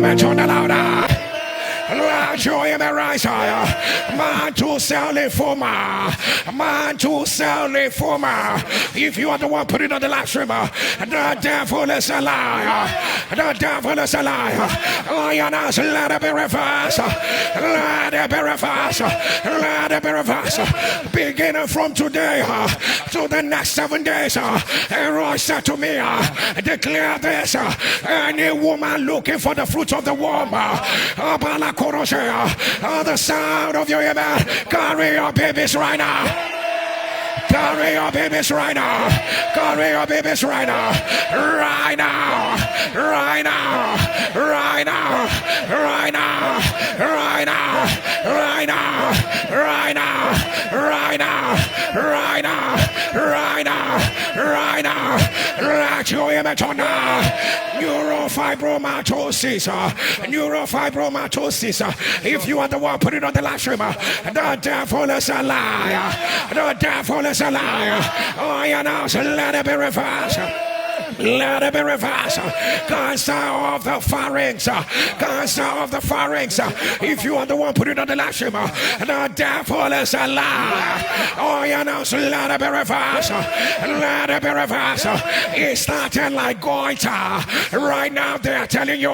amen to the louder. Let your amen rise higher. Man to sell it for man to sell it for If you are the one putting on the live stream, the devil is a liar. The devil is a liar. Lioness, let it be reversed. Let it be reversed. Let it be reversed. Beginning from today to the next 7 days, Aaron said to me, declare this: any woman looking for the fruit of the womb, the sound of your amen, carry your babies right now. Carry your babies right now. Carry your babies right now. Right now. Right now. Right now. Right now. Right now. Right now. Right now. Right now. Right now. Right now. Right now. Let your amen turn now. Neurofibromatosis. Neurofibromatosis. If you are the one, put it on the live stream. The devil is a liar. The devil is a liar. Oh, you know, so let it be reversed. Let it be reversed. Cancer of the pharynx. Cancer of the pharynx. If you are the one, put it on the live stream. The devil is a liar. Oh, you know, so let it be reversed. Let it be reversed. It started like goiter. Right now, they are telling you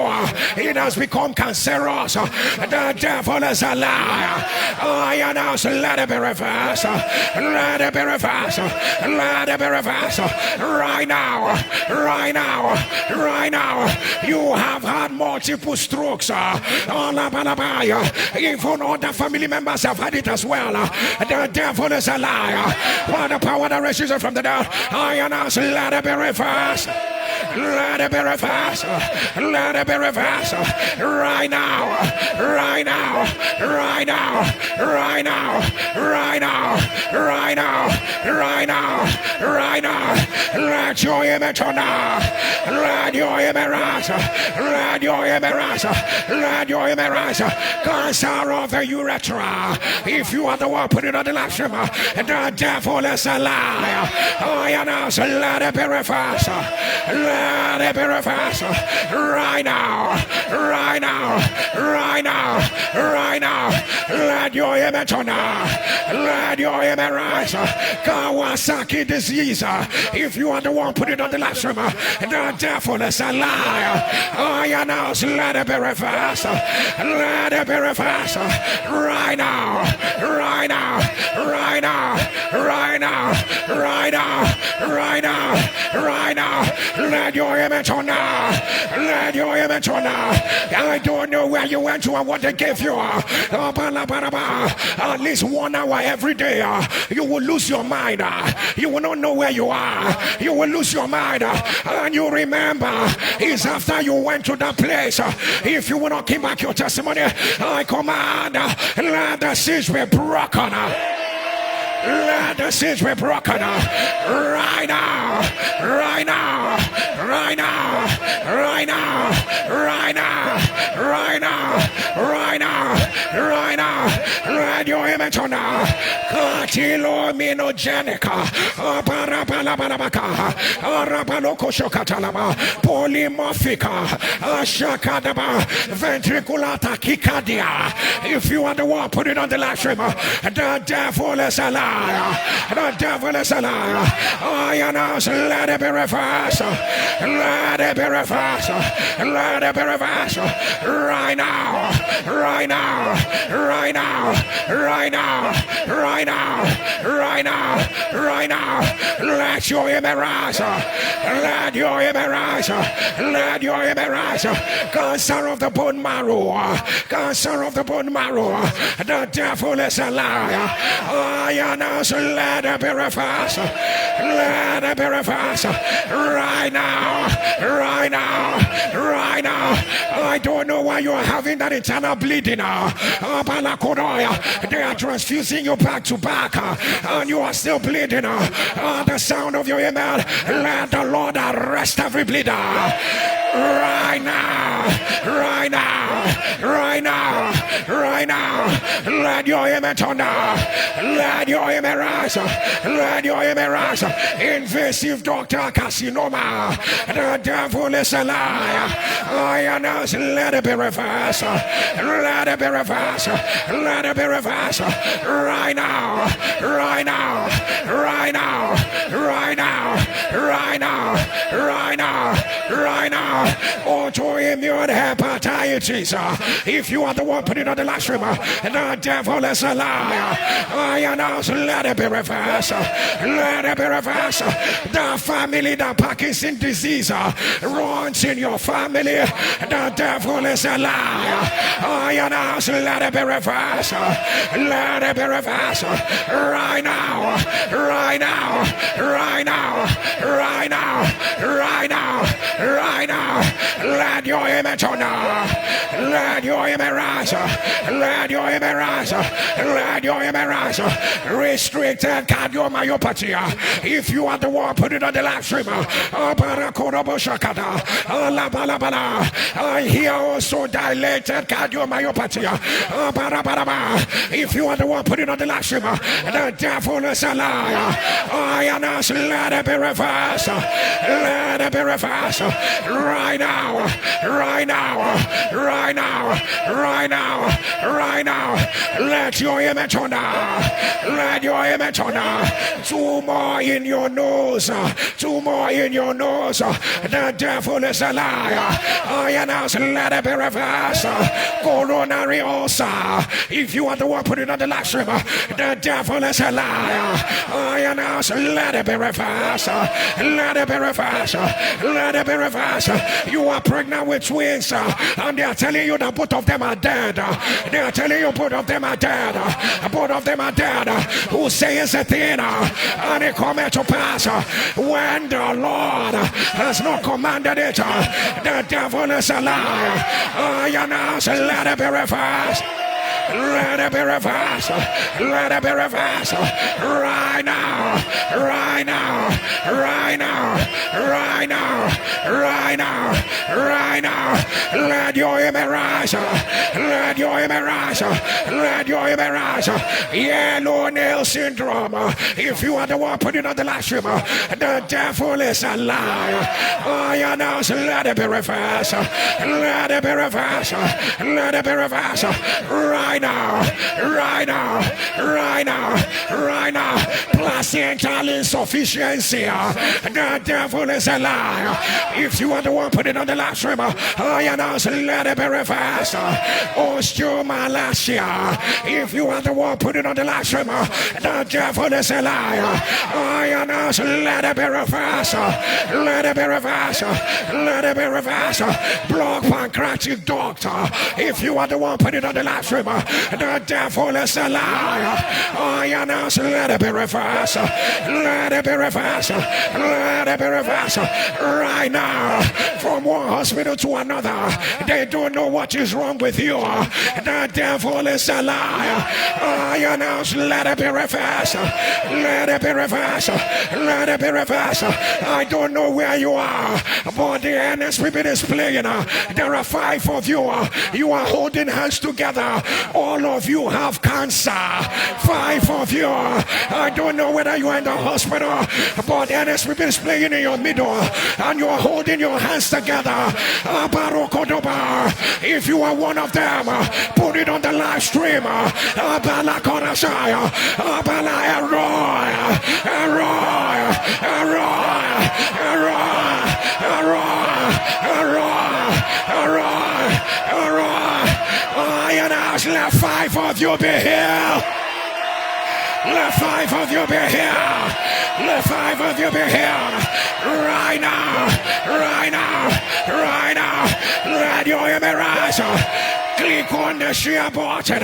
it has become cancerous. The devil is a liar. Oh, you know, so let it be reversed. Let it be reversed. Let it be reversed. Right now. Right now, right now, you have had multiple strokes. Even other family members have had it as well. The devil is a liar. By the power that raises it from the dead, I announce, let it be reversed. Let it be reversed. Let it be reversed. Right now. Right now. Right now. Right now. Right now. Right now. Right now. Right now. Let your amen turn now. Let your amen rise. Let your amen rise. Let your amen rise. Cancer of the urethra. If you are the one, put it on the live stream. The devil is a liar. I announce, let it be reversed. Let it be reversed. Right now. Right now. Right now. Right now. Let your amen turn now. Let your amen rise. Kawasaki disease. If you are the one, put it on the live stream. The devil is a liar. I announce, let it be reversed. Let it be reversed. Right now. Right now. Right now. Right now. Right now. Right now. Right now. Let your amen turn now. Let your amen turn now. I don't know where you went to and what they gave you. At least 1 hour every day. You will lose your mind. You will not know where you are. You will lose your mind. And you remember, it's after you went to that place. If you will not keep back your testimony, I command, let the siege be broken. Let the siege be broken. Right now. Right now. Right now. Right now. Right now. Right now. Right now. Right now. Let your amen turn now. Cartilominogenica. Parapalabalabaka. Arabalokoshokatalaba. Polymorphica. Ashakadaba. Ventricular tachycardia. If you are the one, put it on the live stream. The devil is a liar. The devil is a liar. I announce, let it be reversed. Let it be reversed. Let it be reversed. Right now. Right now. Right now. Right now. Right now. Right now. Right now. Let your amen rise. Let your amen rise. Let your amen rise. Cancer of the bone marrow. Cancer of the bone marrow. The devil is a liar. I announce, let it be reversed. Let it be reversed. Right now. Right now. Right now. I don't know why you are having that internal bleeding. They are transfusing you back to back. And you are still bleeding. The sound of your amen. Let the Lord arrest every bleeder. Right now. right now, right now, right now. Let your image on now. Let your image rise. Let your image rise. Invasive doctor carcinoma. The devil is a liar. I announce, let it be reversed. Let it be reversed. Let it be reversed. Right now. Right now. Right now. Right now. Right now. Right now. Right now. Autoimmune hepatitis. If you are the one putting on the live stream, the devil is a liar. I announce, let it be reversed. Let it be reversed. The family, the Parkinson disease runs in your family. The devil is a liar. I announce, let it be reversed. Let it be reversed. Right now. Right now. Right now. Right now. Right now. Right now. Let your image on now. Let your image rise. Let your image rise. Let your image rise. Restricted cardiomyopathy. If you are the one, put it on the live stream. I hear also dilated cardiomyopathy. If you are the one, put it on the live stream. The devil is a liar. I announce, let it be reversed. Let it be reversed. Right now. Right now. Right now. Right now. Right now. Let your image on now. Let your image on now. Two more in your nose. Two more in your nose. The devil is a liar. I announce, let it be reversed. Coronary ulcer. If you are the one, put it on the live stream. The devil is a liar. I announce, let it be reversed. Let it be reversed. Let it be reversed. You are pregnant with twins, and they are telling you that both of them are dead. They are telling you both of them are dead. Both of them are dead. Who says a thing and it comes to pass when the Lord has not commanded it? The devil is a liar. I announce, let it be reversed. Let it be reversed. Let it be reversed. Right now. Right now. Right now. Right now. Right now. Right now. Let your image rise. Let your image rise. Let your image rise. Yellow nail syndrome. If you are the one putting on the live stream, the devil is a liar. I announce, let it be reversed. Let it be reversed. Let it be reversed. Right now, right now, right now, right now. Placental insufficiency. The devil is a liar. If you are the one putting on the live stream, I announce, let it be reversed. Osteomalacia. If you are the one putting on the live stream, the devil is a liar. I announce, let it be reversed. Let it be reversed. Let it be reversed. Block pancreatic doctor. If you are the one putting on the live stream, the devil is a liar. I announce, let it be reversed. Let it be reversed. Let it be reversed. Right now, from one hospital to another, they don't know what is wrong with you. The devil is a liar. I announce, let it be reversed. Let it be reversed. Let it be reversed. I don't know where you are, but the Nsppd is playing. There are 5 of you. You are holding hands together. All of you have cancer. 5 of you. I don't know whether you are in the hospital, but the Nsppd is playing in your middle, and you are holding your hands together. If you are one of them, put it on the live stream. I announce, let 5 of you be here. Let 5 of you be here. Let 5 of you be here. Right now. Right now. Right now. Let your image rise. Click on the share button.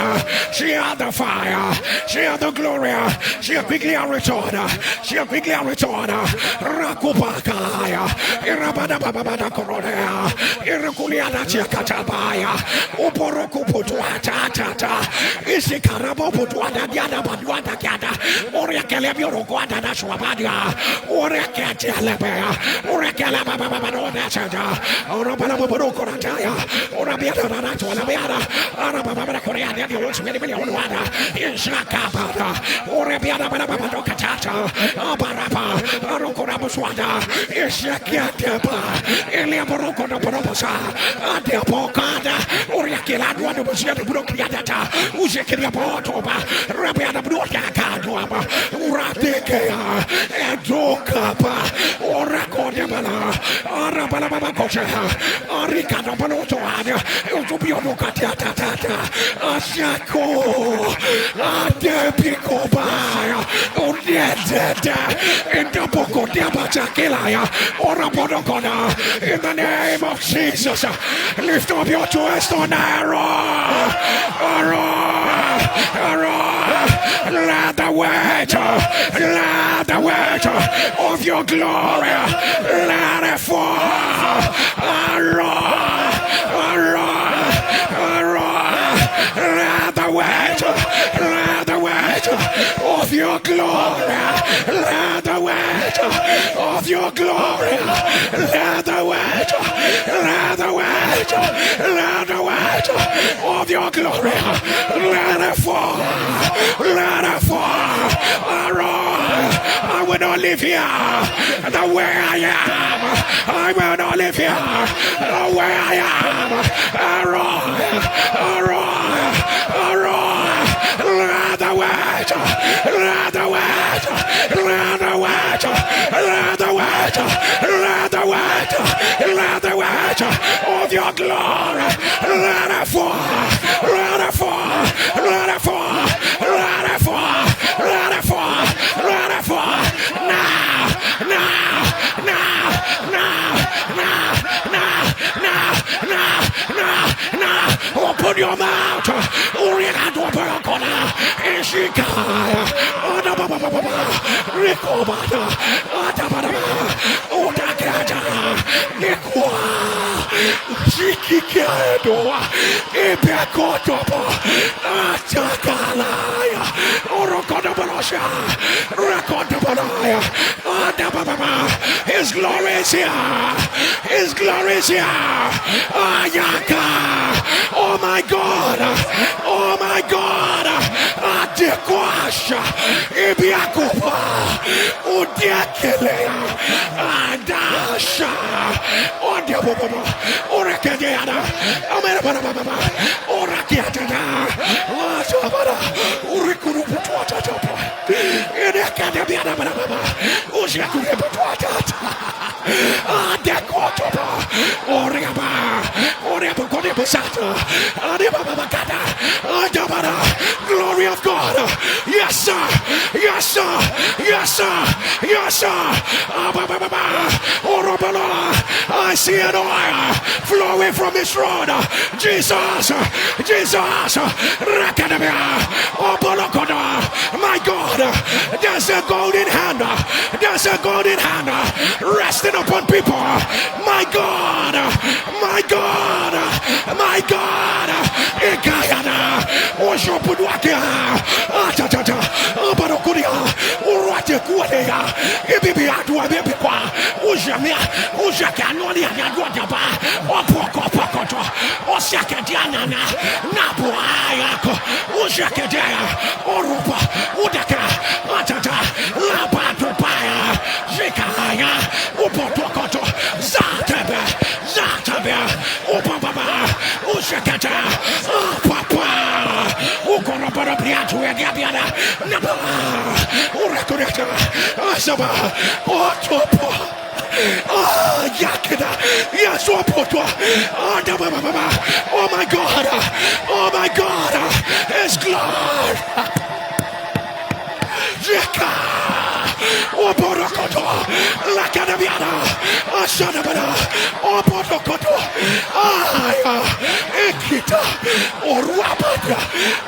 Share the fire. Share the glory. Share quickly and return. Share quickly and return. Rakubakaya. Irabada babada koronea. Irkuliana Chakatabaya, Uporoku Putuata, Isikarabo Putuana, Diana Baduata Gata, Oriakalabio Guada Swabadia, Oriakatalabea, Oriakalabababadona Santa, Orabanaburukorataya, Orabiana Tuanabiana, Arababana Korea, the Woods, Mediana, Ishakabata, Orabiana Babadokatata, Abarapa, Arokorabuswada, Ishakatapa, Eliaboroko no Porosa, Adiapocada, Oriakila, one of the Brokiata, Uzekia Potoba, Rabiana Broka, Uratekea, Edokapa, Orakodemana, Arabana Cocha, Aricano Panotoada, Utopio Catata, Ashako, Adepicoba, Odeta, and Dapoko Diabachakilaya, Orabodokona, in the name of Jesus, lift up your twist on arrow, let the weight of your glory, let it fall, let the weight of your glory, let the weight of your glory, let the weight of your glory, let it fall, I will not live here the way I am. I will not live here the way I am. Let the weight of your glory, let it fall, now. Open your mouth. Orienado Baracona. Ishikaya. Ricobata. Odakata. Nikwa. Shikikedo. Epiakotopo. Atakalaya. Orokodabarosha. Rakodabaraya. His glory is here. His glory is here. Ayaka. Oh my God. Oh my God. Adequasha. Ibiakupa. Udiakele. Adasha. Odiababa. Orakadiana. Amerababa. Orakiatana. Asabara. Urikuruputuatapa. Edakadiana. Usiakureputuatata. Adequatopa. Oriaba. Glory of God. Yes, sir. Yes, sir. Yes, sir. Yes, sir. I see an oil flowing from his throne. Jesus. Jesus. My God. There's a golden hand. There's a golden hand resting upon people. My God. My God. My God. Ekayana. Oshopuduakia. Atata. Abarokuria. Urate kuadea. Ibibiatua bibikwa. Ujamia. Ujakanonia yaduataba. Opokopokoto. Osakadiana. Nabuayako. Ujakadea. Orupa. Udaka. Atata. Labatupaya. Jikaya. Upotokoto. Zatebe. Upapapa, Ushakata, Papa, Ukorabara Piatu, Gabiana, Napa, Urakurata, Asaba, Otopo, Yakida, Yasopoto, oh my God, His glory. Jika. Oborokoto, Lakadabiana, Ashadabana, Oborokoto, Aya, Ekita, Orwapata,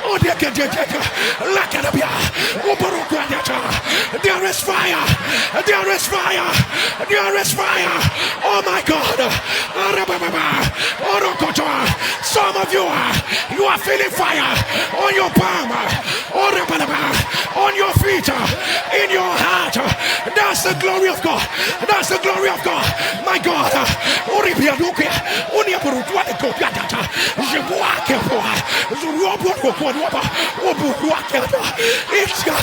Odekadeka, Lakadabia, Oborokata. There is fire. There is fire. There is fire. Oh my God. Some of you are feeling fire on your palm, on your feet, in your heart. That's the glory of God. That's the glory of God. My God. It's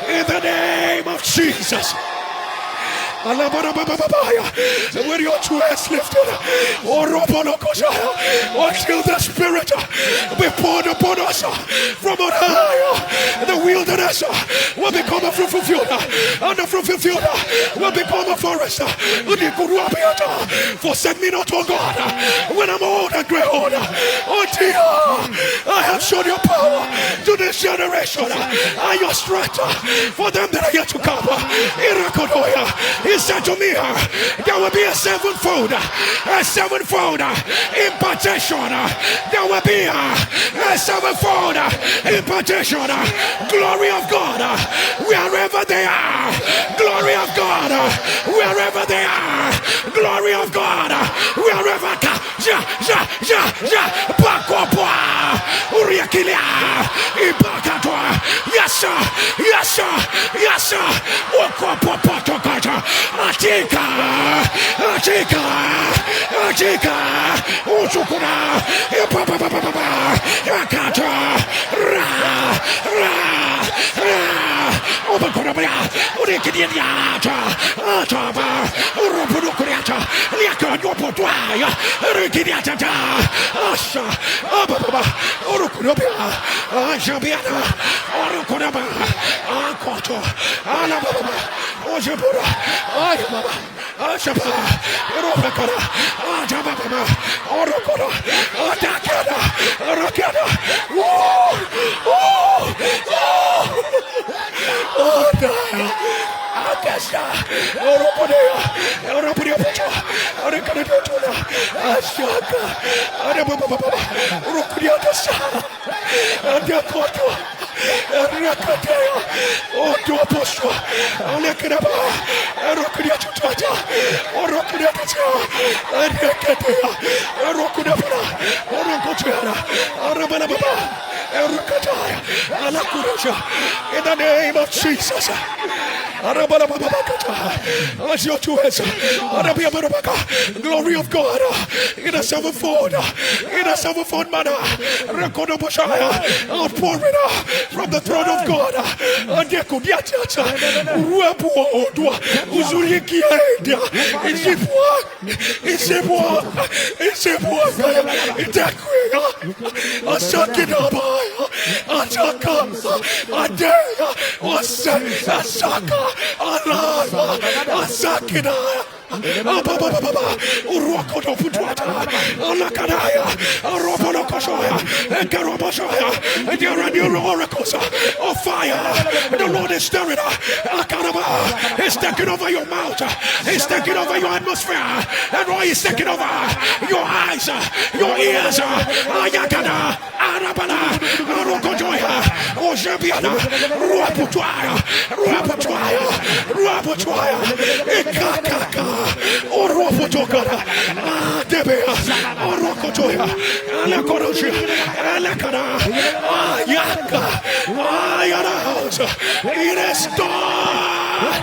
in the name of Jesus. With your two hands lifted, until the Spirit be poured upon us from on high. The wilderness will become a fruitful field, and the fruitful field will become a forest. Forsake me not, O God, when I'm old and gray old, until I have shown your power to this generation and your strength for them that are yet to come. He said to me, there will be a sevenfold impartation. There will be a sevenfold impartation. Glory of God, wherever they are. Glory of God, wherever they are. Glory of God, wherever. Yes, sir. Yes, sir. Yes, sir. In the name of Jesus. As your two hands. Glory of God in a sevenfold manner. Outpouring from the throne of God. There are new oracles of fire. The Lord is stirring. He's taking over your mouth. He's taking over your atmosphere. And why he's taking over your eyes, your ears. Ayakada, Arabana, Rokojoya, Ojebiana, Ruaputuaya, Ekakaka, Oroputoka, Debea, Orokotoya, Alakorosia, Alakada, Ayaka, Ayana house. It is done.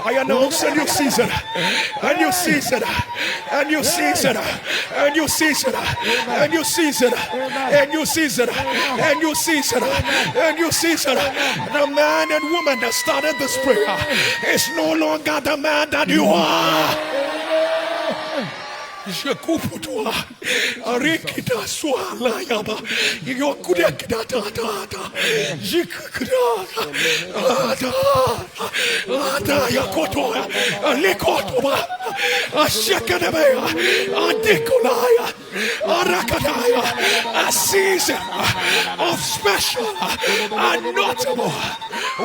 I announce a new season, a new season, a new season, a new season, a new season, a new season, a new season, a new season. The man and woman that started this prayer is no longer the man that you are. Jekuputua arikita swala yaba yokuda kidata jikkuda ada yakotoa lekotoba ashakadabaya adekolaya arakadaya a season of special and notable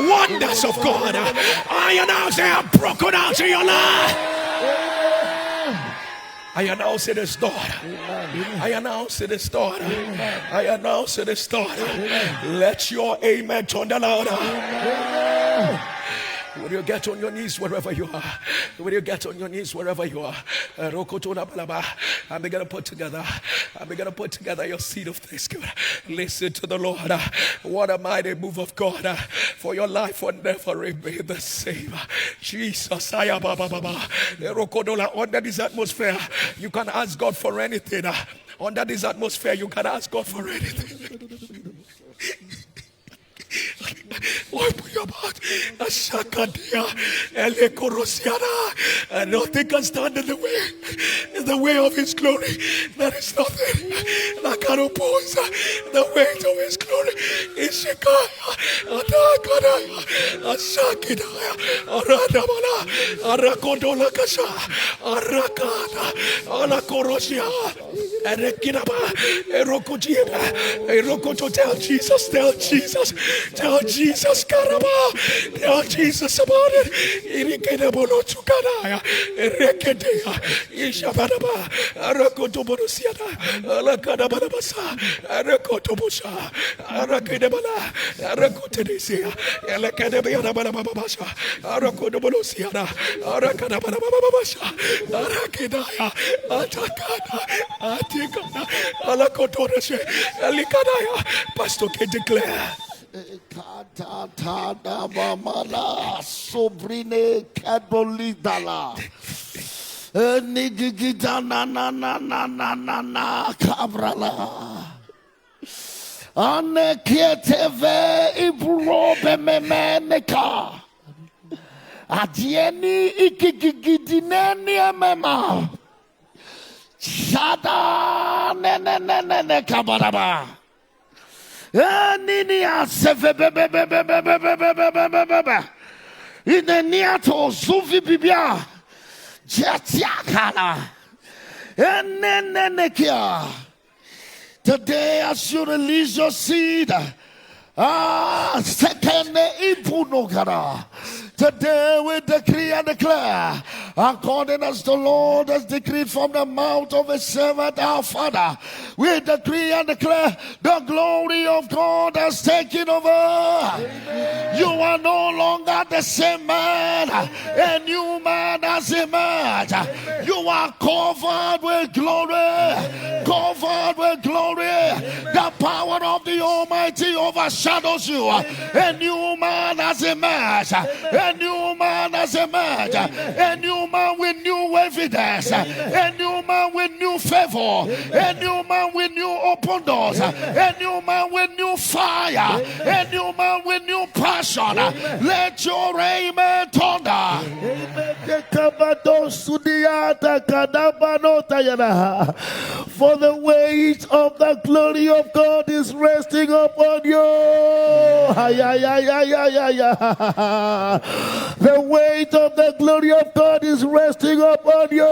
wonders of God. I announce they are broken out in your life. I announce it is daughter. I announce it is daughter. I announce it is daughter. Let your amen turn the louder. Will you get on your knees wherever you are? Will you get on your knees wherever you are? I'm going to put together your seed of thanksgiving. Listen to the Lord. What a mighty move of God. For your life will never remain the same. Jesus. Under this atmosphere, you can ask God for anything. Under this atmosphere, you can ask God for anything. Open your mouth. And nothing can stand in the way of his glory. There is nothing that can oppose the weight of his glory. Ishikaya, Adagadaya, Asakidaya, Aradamala, Arakodola Kasha, Arakada, Alakorosia, Erekinaba, Erokojina, Erokoto. Tell Jesus, tell Jesus. Tell Jesus, Karaba. Tell Jesus about it. Irikadabolo Tukanaya, Erekedea, Ishabadaba, Arakotoborusiana, Alakadabalabasa, Arakotobusha, Arakadabala, Arakotedesia, Elakadabianabalababasha, Arakotobolusiana, Arakadabalababasha, Arakedaya, Atakana, Atikana, Alakotorashe, Elikadaya. Pastor K declare. Katata mamala sobrine kadolidala nigigita na kabrala ane kieteve ibrobe memeneka adieni ikigigidineni amema shada ne kabaraba. Ninia sevebebebebebebebebebebebe. Ineniato zuvi bibia. Jetiakala. Enenenekia. Today as you release your seed. Second ipunogara. Today we decree and declare, according as the Lord has decreed from the mouth of his servant our Father, we decree and declare the glory of God has taken over. Amen. You are no longer the same man. A new man has emerged. Amen. You are covered with glory. Amen. Covered with glory. Amen. The power of the Almighty overshadows you. Amen. A new man has emerged. Amen. A new man has emerged. Amen. A new man with new evidence. Amen. A new man with new favor. Amen. A new man with new open doors. Amen. A new man with new fire. Amen. A new man with new passion. Amen. Let your amen thunder. Amen. For the weight of the glory of God is resting upon you. The weight of the glory of God is resting upon you.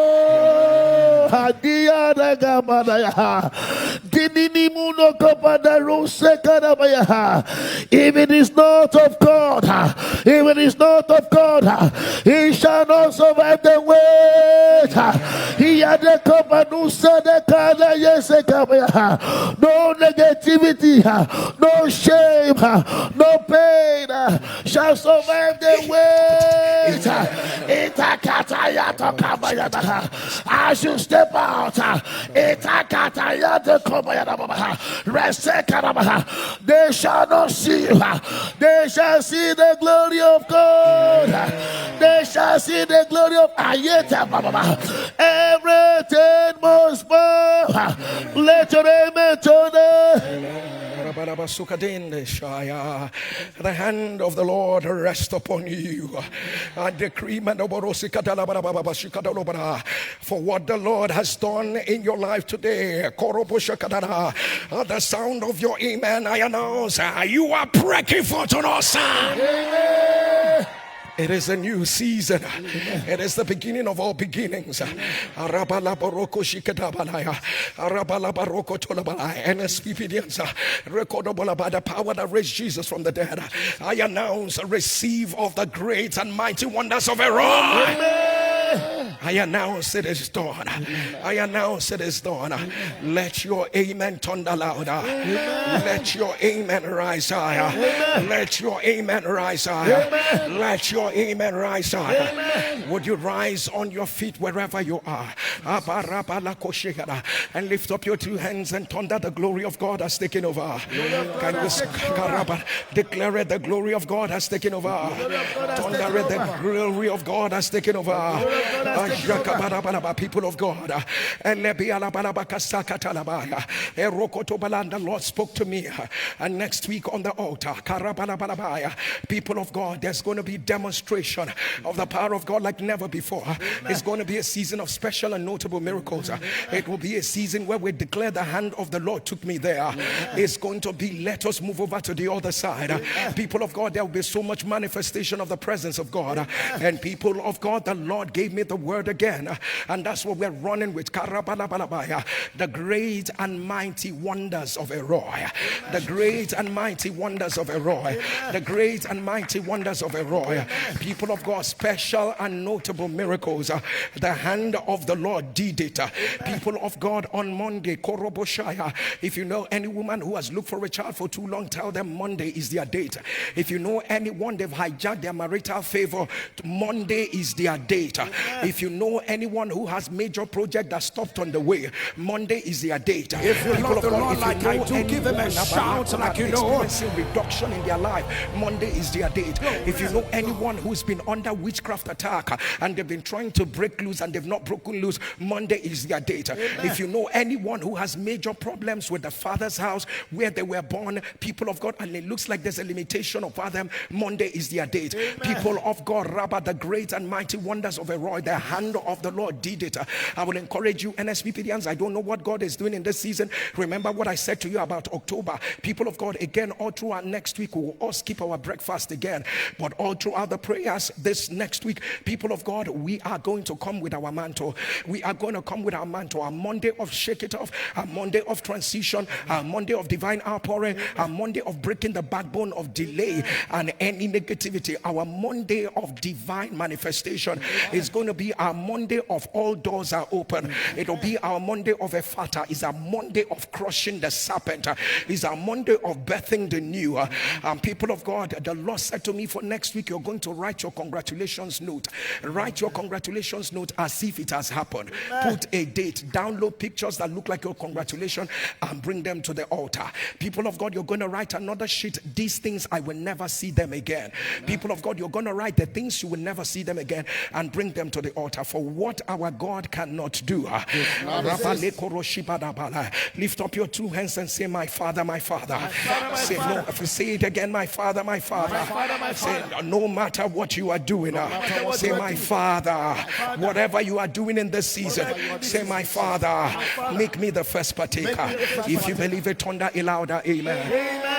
If it is not of God, if it is not of God, he shall not survive the weight. He had the no negativity, no shame, no pain shall survive the weight. As you step out, they shall not see you. They shall see the glory of God. They shall see the glory of Ayeta. Everything must bow. Let your amen to the hand of the Lord rest upon you. I decree for what the Lord has done in your life today. The sound of your amen, I announce you are breaking forth on our side. It is a new season. Amen. It is the beginning of all beginnings. Nsppd, recordable by the power that raised Jesus from the dead. I announce a receive of the great and mighty wonders of Amen. I announce it is done. I announce it is done. Let your amen thunder louder. Let your amen rise higher. Let your amen rise higher. Let your amen rise higher. Would you rise on your feet wherever you are and lift up your two hands and thunder the glory of God has taken over. Can you declare it? The glory of God has taken over. Thunder it. The glory of God has taken over. People of God, the Lord spoke to me, and next week on the altar, people of God, there's going to be demonstration of the power of God like never before. It's going to be a season of special and notable miracles. It will be a season where we declare the hand of the Lord took me there. It's going to be, let us move over to the other side. People of God, there will be so much manifestation of the presence of God. And people of God, the Lord gave me the word again, and that's what we're running with. The great and mighty wonders of Elroy. The great and mighty wonders of Elroy. The great and mighty wonders of Elroy. People of God, special and notable miracles. The hand of the Lord did it. People of God, on Monday, Koroboshaya, if you know any woman who has looked for a child for too long, tell them Monday is their date. If you know anyone they've hijacked their marital favor, Monday is their date. If you know anyone who has major project that stopped on the way, Monday is their date. If you love the Lord like I do, give them a shout like you know. Experiencing reduction in their life, Monday is their date. If you know anyone who's been under witchcraft attack and they've been trying to break loose and they've not broken loose, Monday is their date. If you know anyone who has major problems with the father's house where they were born, people of God, and it looks like there's a limitation upon them, Monday is their date. People of God, Rabba, the great and mighty wonders of Elroy, the hand of the Lord did it. I will encourage you, Nsppdians. I don't know what God is doing in this season. Remember what I said to you about October. People of God, again, all throughout next week, we will all skip our breakfast again. But all throughout the prayers this next week, people of God, we are going to come with our mantle. We are going to come with our mantle. Our Monday of shake it off, our Monday of transition, our Monday of divine outpouring, our Monday of breaking the backbone of delay and any negativity. Our Monday of divine manifestation is going to be our our Monday of all doors are open. It'll be our Monday of a fata. It's our Monday of crushing the serpent. It's our Monday of birthing the new. People of God, the Lord said to me, for next week you're going to write your congratulations note. Write your congratulations note as if it has happened. Put a date. Download pictures that look like your congratulations and bring them to the altar. People of God, you're going to write another sheet. These things I will never see them again. People of God, you're going to write the things you will never see them again and bring them to the altar. For what our God cannot do. Lift up your two hands and say, my Father, my Father. Say it again, my Father, my Father. Say, no matter what you are doing, say, my Father, whatever you are doing in this season, say, my Father, make me the first partaker. If you believe it, thunder a louder amen.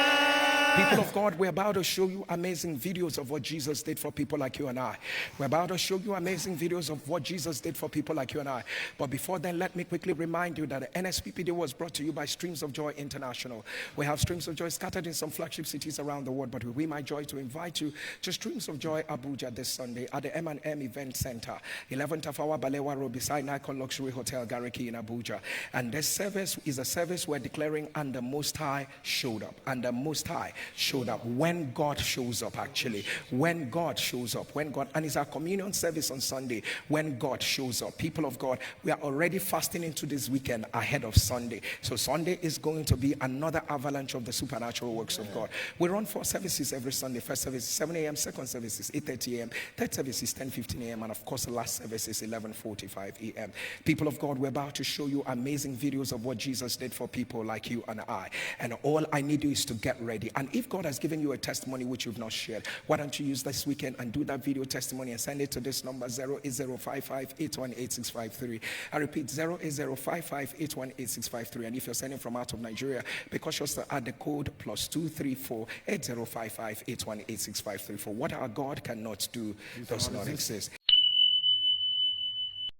People of God, we're about to show you amazing videos of what Jesus did for people like you and I. We're about to show you amazing videos of what Jesus did for people like you and I. But before then, let me quickly remind you that the Nsppd was brought to you by Streams of Joy International. We have Streams of Joy scattered in some flagship cities around the world, but we my joy to invite you to Streams of Joy Abuja this Sunday at the M&M Event Center, 11th of our Balewa Road beside Nikon Luxury Hotel Gariki in Abuja. And this service is a service we're declaring, and the Most High showed up. And the Most High showed up. When God shows up, actually, when God shows up, and it's our communion service on Sunday. When God shows up, people of God, we are already fasting into this weekend ahead of Sunday. So Sunday is going to be another avalanche of the supernatural works of God. We run 4 services every Sunday. First service is 7 a.m., second service is 8:30 a.m., third service is 10:15 a.m., and of course the last service is 11:45 a.m. People of God, we're about to show you amazing videos of what Jesus did for people like you and I. And all I need you is to get ready. And if God has given you a testimony which you've not shared, why don't you use this weekend and do that video testimony and send it to this number 08055818653. I repeat, 08055818653. And if you're sending from out of Nigeria, because you're still at the code +234 8055818653. For what our God cannot do does not exist.